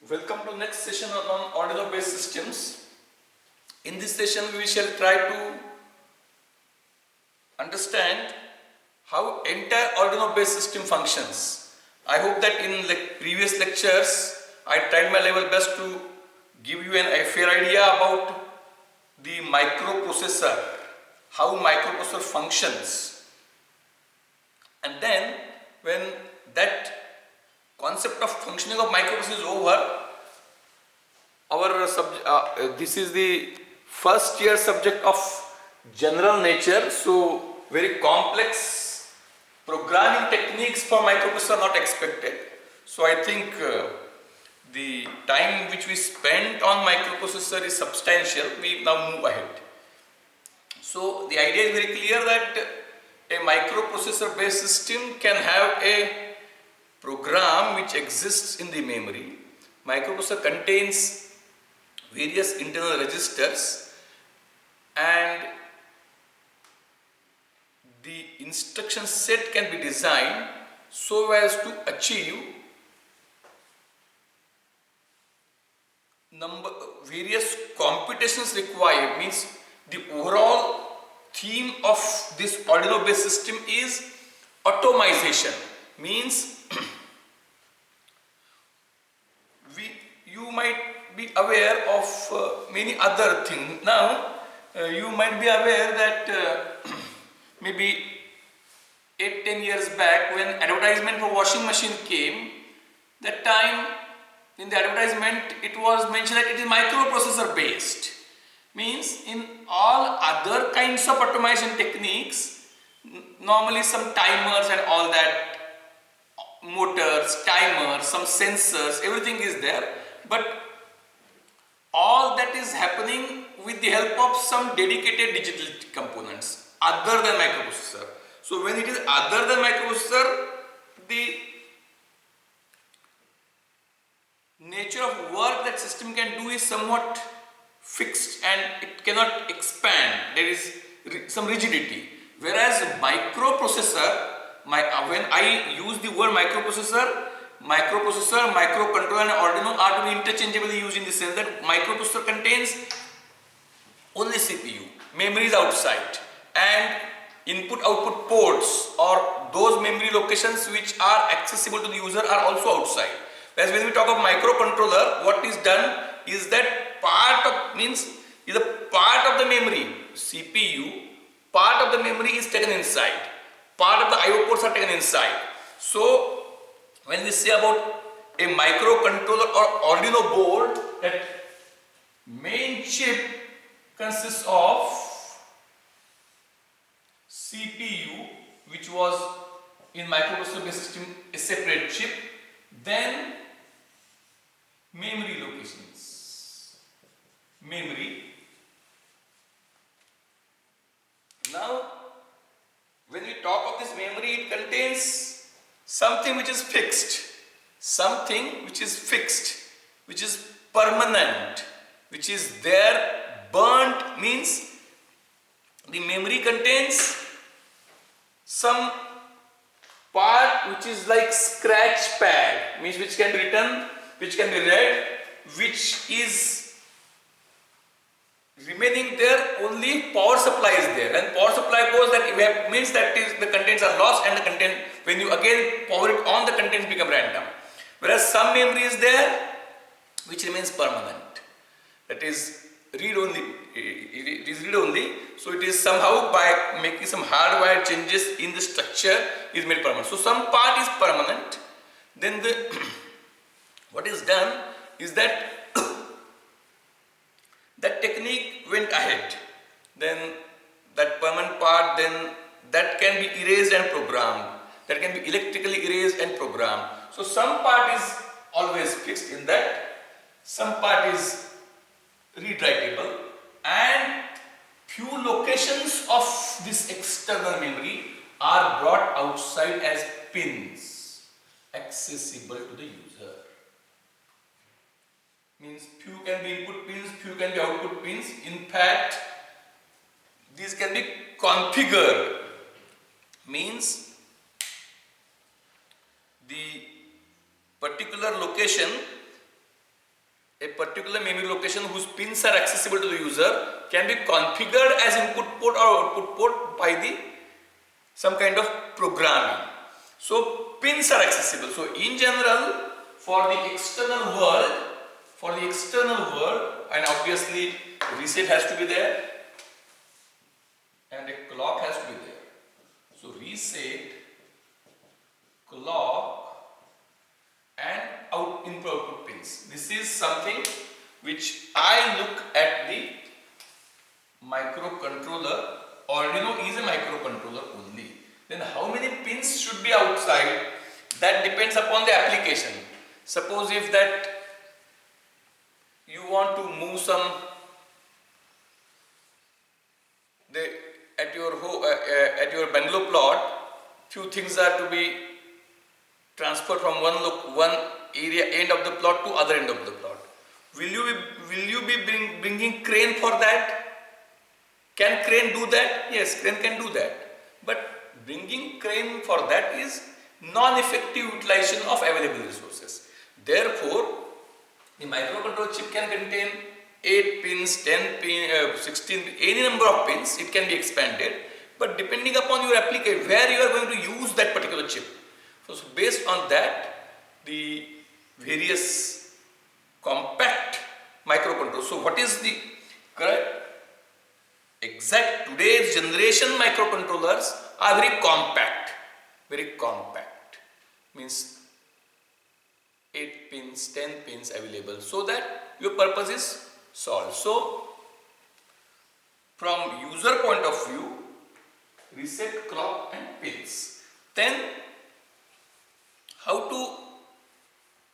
Welcome to next session on Arduino based systems. In this session we shall try to understand how entire Arduino based system functions. I hope that in previous lectures I tried my level best to give you a fair idea about the microprocessor, how microprocessor functions, and then when that concept of functioning of microprocessor is over, this is the first year subject of general nature, so very complex programming techniques for microprocessor are not expected. So I think the time which we spent on microprocessor is substantial. We now move ahead. So the idea is very clear that a microprocessor based system can have a program which exists in the memory. Microprocessor contains various internal registers and the instruction set can be designed so as to achieve various computations required. Means the overall theme of this Arduino based system is automation. Means you might be aware of many other things. Now you might be aware that maybe 8-10 years back, when advertisement for washing machine came, that time in the advertisement it was mentioned that it is microprocessor based. Means in all other kinds of automation techniques, normally some timers and all that, motors, timers, some sensors, everything is there, but all that is happening with the help of some dedicated digital components other than microprocessor. So when it is other than microprocessor, the nature of work that system can do is somewhat fixed and it cannot expand. There is some rigidity. Whereas microprocessor, when I use the word microprocessor, microcontroller and Arduino are to be interchangeably used in the sense that microprocessor contains only CPU, memory is outside, and input-output ports or those memory locations which are accessible to the user are also outside. Whereas when we talk of microcontroller, what is done is that part of the memory, CPU, part of the memory is taken inside, part of the IO ports are taken inside. So when we say about a microcontroller or Arduino board, that main chip consists of CPU, which was in microprocessor based system a separate chip, then memory locations, memory. Now when we talk of this memory, it contains something which is fixed, which is permanent, which is there. Burnt means the memory contains some part which is like scratch pad, means which can be written, which can be read, which is remaining there only power supply is there, and power supply goes, that means that the contents are lost, and the content, when you again power it on, the contents become random. Whereas some memory is there which remains permanent, that is read only, it is read only, so it is somehow by making some hardware changes in the structure is made permanent. So some part is permanent, then what is done is that that technique went ahead, then that permanent part, then that can be erased and programmed, that can be electrically erased and programmed. So some part is always fixed in that, some part is read-writable, and few locations of this external memory are brought outside as pins accessible to the user. Means few can be input pins, few can be output pins. In fact, these can be configured. Means the particular location a particular memory location whose pins are accessible to the user can be configured as input port or output port by the some kind of programming. So pins are accessible. So in general, for the external world, and obviously reset has to be there and a clock has to be there. So reset, clock and input output pins. This is something which I look at the microcontroller. Arduino is a microcontroller only. Then how many pins should be outside? That depends upon the application. Suppose if that you want to move some at your Bangalore plot, few things are to be transferred from one area end of the plot to other end of the plot. Will you be bringing crane for that? Can crane do that? Yes, crane can do that. But bringing crane for that is non-effective utilization of available resources. Therefore, the microcontroller chip can contain 8 pins, 10 pins, 16, any number of pins. It can be expanded. But depending upon your application, where you are going to use that particular chip. So based on that, the various compact microcontrollers. So what is the correct? Exact today's generation microcontrollers are very compact. Means 8 pins, 10 pins available, so that your purpose is solved. So from user point of view, reset, clock and pins. Then how to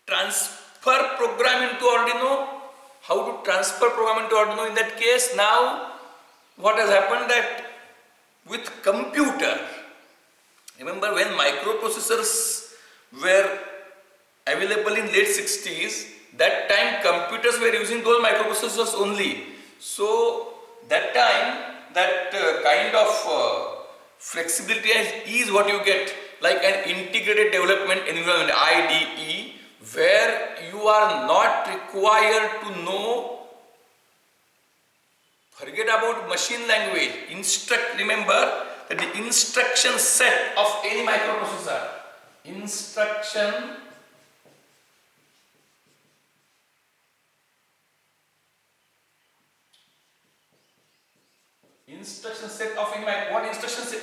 transfer program into Arduino? In that case, now what has happened that with computer, remember when microprocessors were available in late 60s, that time computers were using those microprocessors only. So that time that kind of flexibility is what you get, like an integrated development environment, IDE, where you are not required to know. Forget about machine language. Remember that the instruction set of any microprocessor, instruction set of any what instruction set?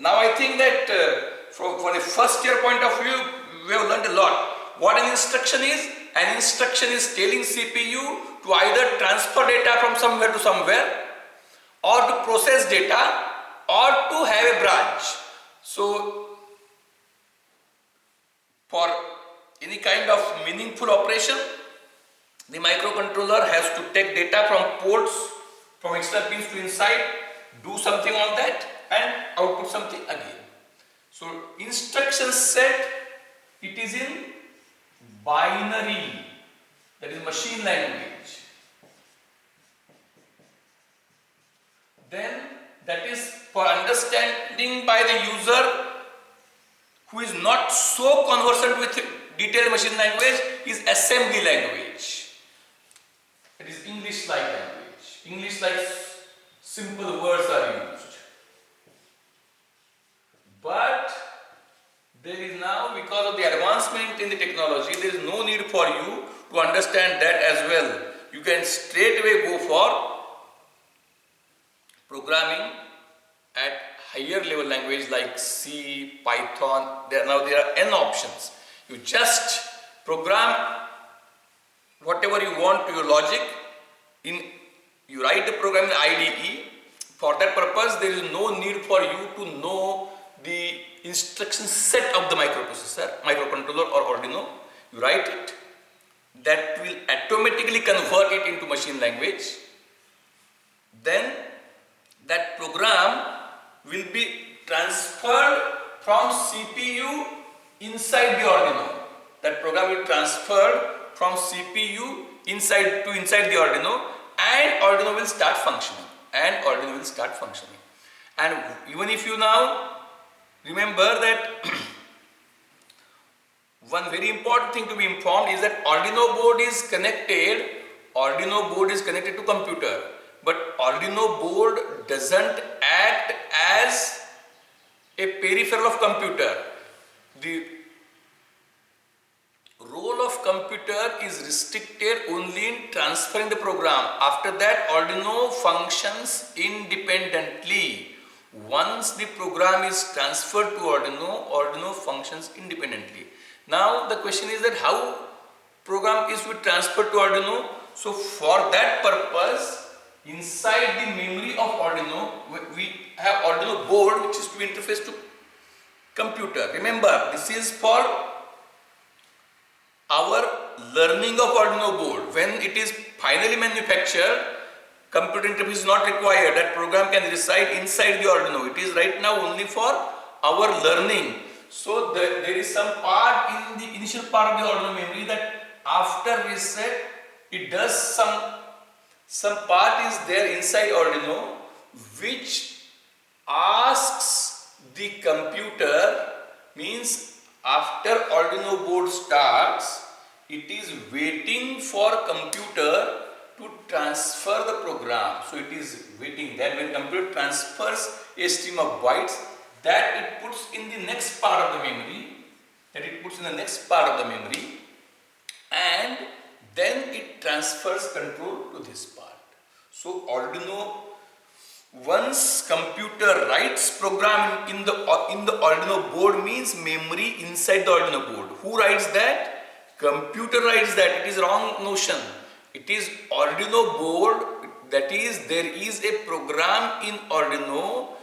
Now I think that for the first year point of view, we have learned a lot. What an instruction is? An instruction is telling CPU to either transfer data from somewhere to somewhere, or to process data, or to have a branch. So for any kind of meaningful operation, the microcontroller has to take data from ports, from external pins to inside, do something on that and output something again. So instruction set, it is in binary, that is machine language. Then that is for understanding by the user who is not so conversant with detailed machine language, is assembly language. It is English-like language. English-like simple words are used. But there is now, because of the advancement in the technology, there is no need for you to understand that as well. You can straight away go for programming at higher level language like C, Python. Now there are n options. You just program whatever you want to your logic. You write the program in IDE. For that purpose, there is no need for you to know the instruction set of the microcontroller or Arduino. You write it. That will automatically convert it into machine language. Then that program will be transferred from CPU inside the Arduino. That program will be transferred from CPU inside the Arduino, and Arduino will start functioning. And even if you now remember that one very important thing to be informed is that Arduino board is connected to computer, but Arduino board doesn't act as a peripheral of computer. The role of computer is restricted only in transferring the program. After that, Arduino functions independently. Once the program is transferred to Arduino, Arduino functions independently. Now the question is that how program is to be transferred to Arduino. So for that purpose, inside the memory of Arduino, we have Arduino board which is to be interfaced to computer. Remember, this is for our learning of Arduino board. When it is finally manufactured, computer interface is not required. That program can reside inside the Arduino. It is right now only for our learning. So there is some part in the initial part of the Arduino memory that after reset, it does some part is there inside Arduino which asks the computer, means after Arduino board starts, it is waiting for computer to transfer the program. So it is waiting. Then when computer transfers a stream of bytes, that it puts in the next part of the memory, and then it transfers control to this part. So Arduino, once computer writes program in the Arduino board, means memory inside the Arduino board. Who writes that? Computer writes that. It is wrong notion. It is Arduino board, that is there is a program in Arduino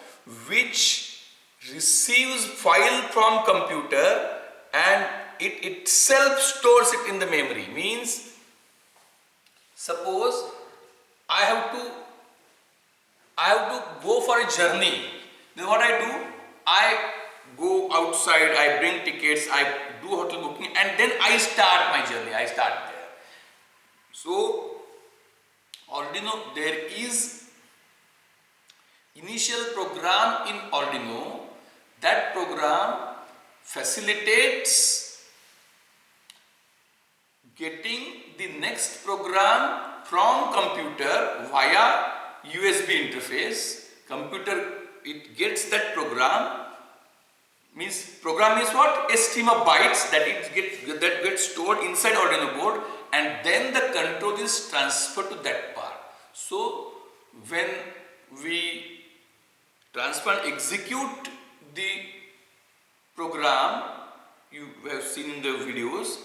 which receives file from computer and it itself stores it in the memory. Means suppose I have to go for a journey. Then what I do? I go outside, I bring tickets, I do hotel booking, and then I start my journey. I start there. So Arduino, there is initial program in Arduino. That program facilitates getting the next program from computer via USB interface. Computer, it gets that program. Means program is what? A stream of bytes that gets stored inside Arduino board, and then the control is transferred to that part. So when we transfer and execute the program, you have seen in the videos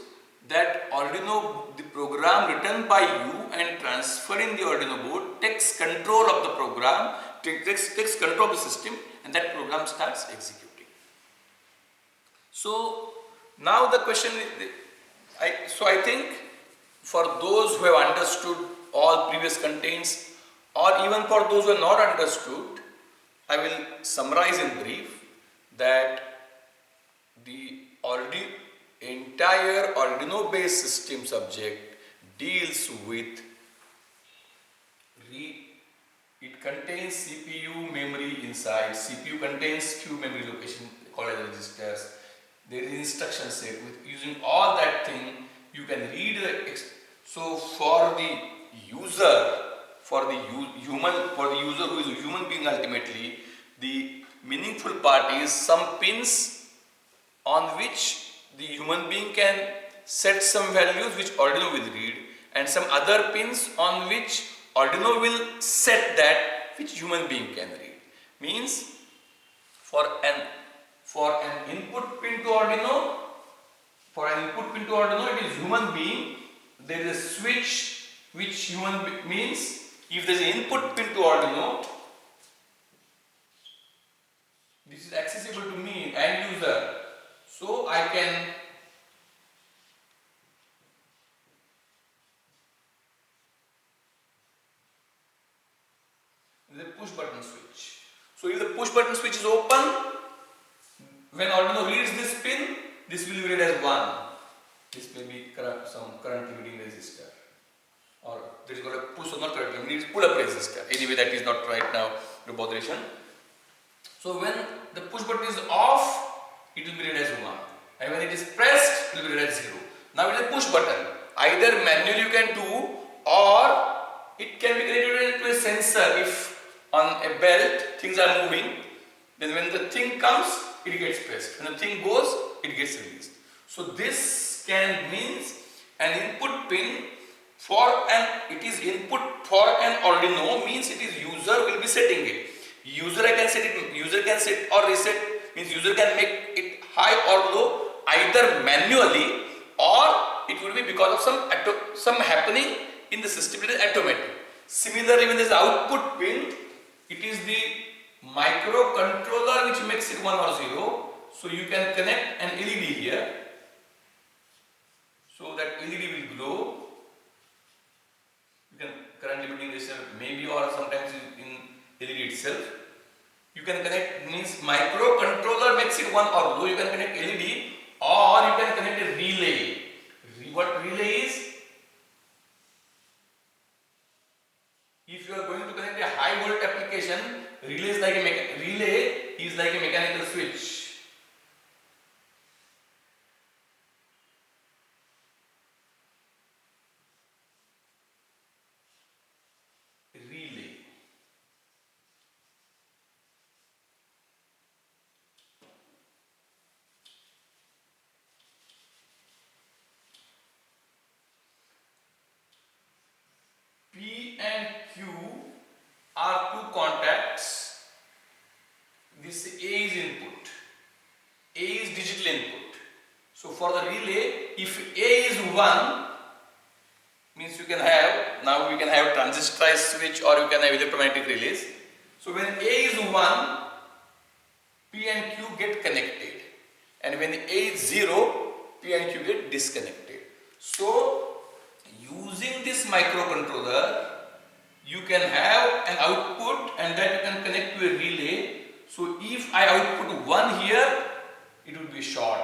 that Arduino, the program written by you and transferred in the Arduino board takes control of the program, takes control of the system, and that program starts executing. So now the question is, I think for those who have understood all previous contents, or even for those who have not understood, I will summarize in brief that the entire Arduino based system subject deals with it contains CPU memory inside. CPU contains few memory location called as registers. There is instruction set. With using all that thing, you can read the. So for the user, who is a human being ultimately, the meaningful part is some pins on which the human being can set some values which Arduino will read, and some other pins on which Arduino will set that which human being can read. Means for an input pin to Arduino, it is human being. There is a switch which means if there is an input pin to Arduino, this is accessible to me, end user. So I can the push button switch. So if the push button switch is open, when Arduino reads this pin, this will be read as 1. This may be some current limiting resistor, or there is got a push or not current limiting, it is pull up resistor. Anyway, that is not right now the botheration. So when the push button is off, it will be read as 1. and when it is pressed, it will be read as 0. Now it is a push button. Either manually you can do, or it can be connected to a sensor. If on a belt things are moving, then when the thing comes, it gets pressed. When the thing goes, it gets released. So this can means an input pin for it is input for an Arduino, means it is user will be setting it. User can set or reset, means user can make it high or low either manually, or it will be because of some happening in the system. It is automatic. Similarly, when there is output pin, it is the microcontroller which makes it 1 or 0. So you can connect an LED here, so that LED will glow. You can current limiting resistor maybe, or sometimes in LED itself. You can connect, means microcontroller makes it 1 or low. You can connect LED, or you can connect a relay. What relay is? If you are going to connect a high volt application, relay is like a mechanical switch. Relay. P and Q are two contacts. This A is input. A is digital input. So for the relay, if A is 1, means you can have, now we can have transistorized switch, or you can have electromagnetic relays. So when A is 1, P and Q get connected, and when A is 0, P and Q get disconnected. So using this microcontroller, you can have an output, and that you can connect to a relay. So if I output 1 here, it will be short.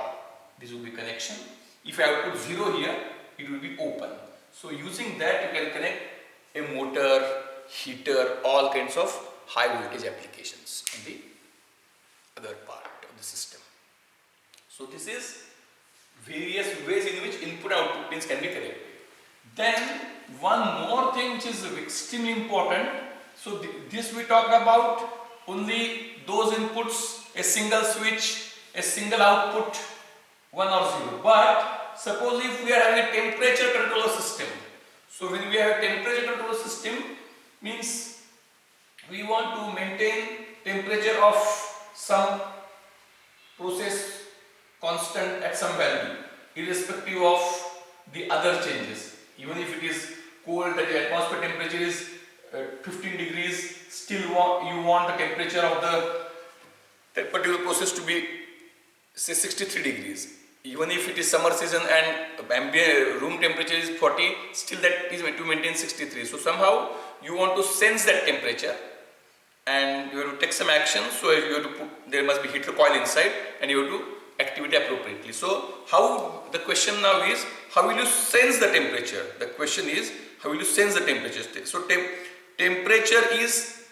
This will be connection. If I output 0 here, it will be open. So using that, you can connect a motor, heater, all kinds of high voltage applications on the other part of the system. So this is various ways in which input and output pins can be connected. Then one more thing which is extremely important. So this we talked about only those inputs, a single switch, a single output, 1 or 0. But suppose if we are having a temperature controller system. So when we have a temperature controller system, means we want to maintain temperature of some process constant at some value, irrespective of the other changes. Even if it is cold, that the atmosphere temperature is 15 degrees, still you want the temperature of that particular process to be, say, 63 degrees. Even if it is summer season and ambient room temperature is 40, still that is to maintain 63. So somehow you want to sense that temperature, and you have to take some action. So you have to put, there must be heater coil inside, and you have to activate it appropriately. So how, the question now is, how will you sense the temperature? The question is, how will you sense the temperature? So temperature is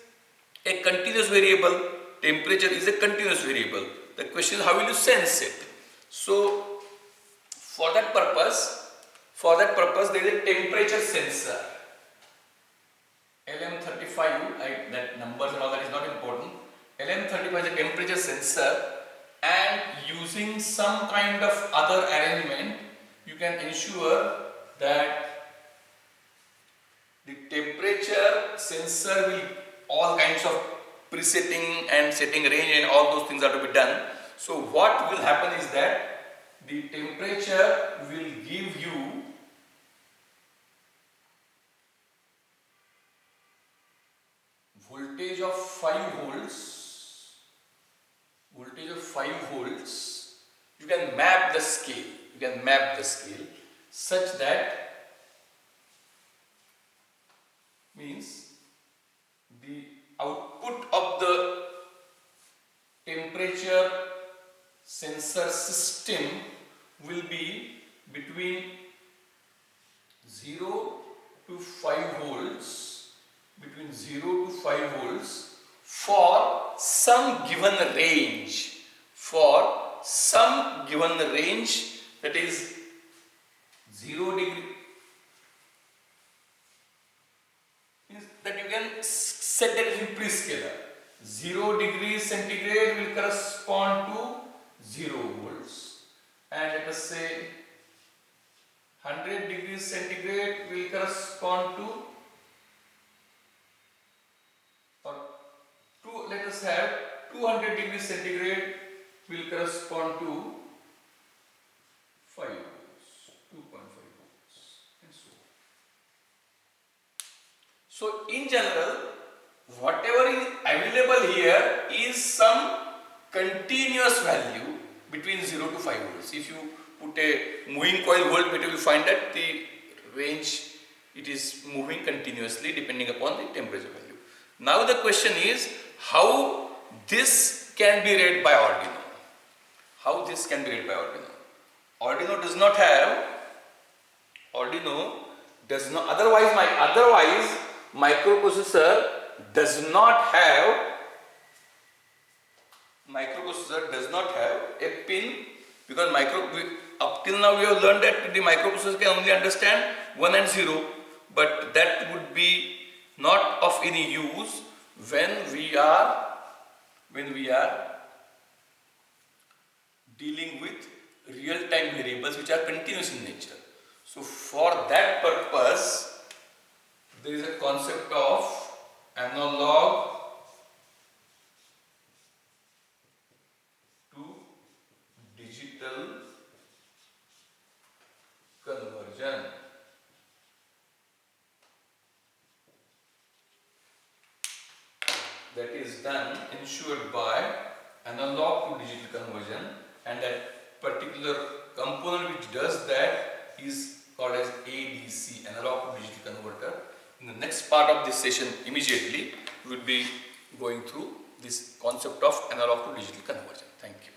a continuous variable. Temperature is a continuous variable. The question is, how will you sense it? So for that purpose there is a temperature sensor. LM35, that numbers and all that is not important. LM35 is a temperature sensor, and using some kind of other arrangement, you can ensure that the temperature sensor will, all kinds of presetting and setting range and all those things are to be done. So what will happen is that the temperature will give you voltage of 5 volts. Voltage of 5 volts. You can map the scale. Such that means the output of the temperature sensor system will be between 0 to 5 volts, for some given range, some given range, that is 0 degree, means that you can set that as a prescaler. 0 degree centigrade will correspond to 0 volts, and let us say 100 degrees centigrade will correspond to, or let us have 200 degrees centigrade will correspond to 5 volts, 2.5 volts, and so on. So in general, whatever is available here is some continuous value between 0 to 5 volts. If you put a moving coil voltmeter, you will find that the range, it is moving continuously depending upon the temperature value. Now the question is how this can be read by Arduino. How this can be read by Arduino? Arduino does not, otherwise microprocessor does not have a pin, because up till now we have learned that the microprocessor can only understand 1 and 0, but that would be not of any use when we are dealing with real-time variables which are continuous in nature. So for that purpose, there is a concept of analog to digital conversion. That is ensured by analog to digital conversion, and that particular component which does that is called as ADC, analog to digital converter. In the next part of this session, immediately we will be going through this concept of analog to digital conversion. Thank you.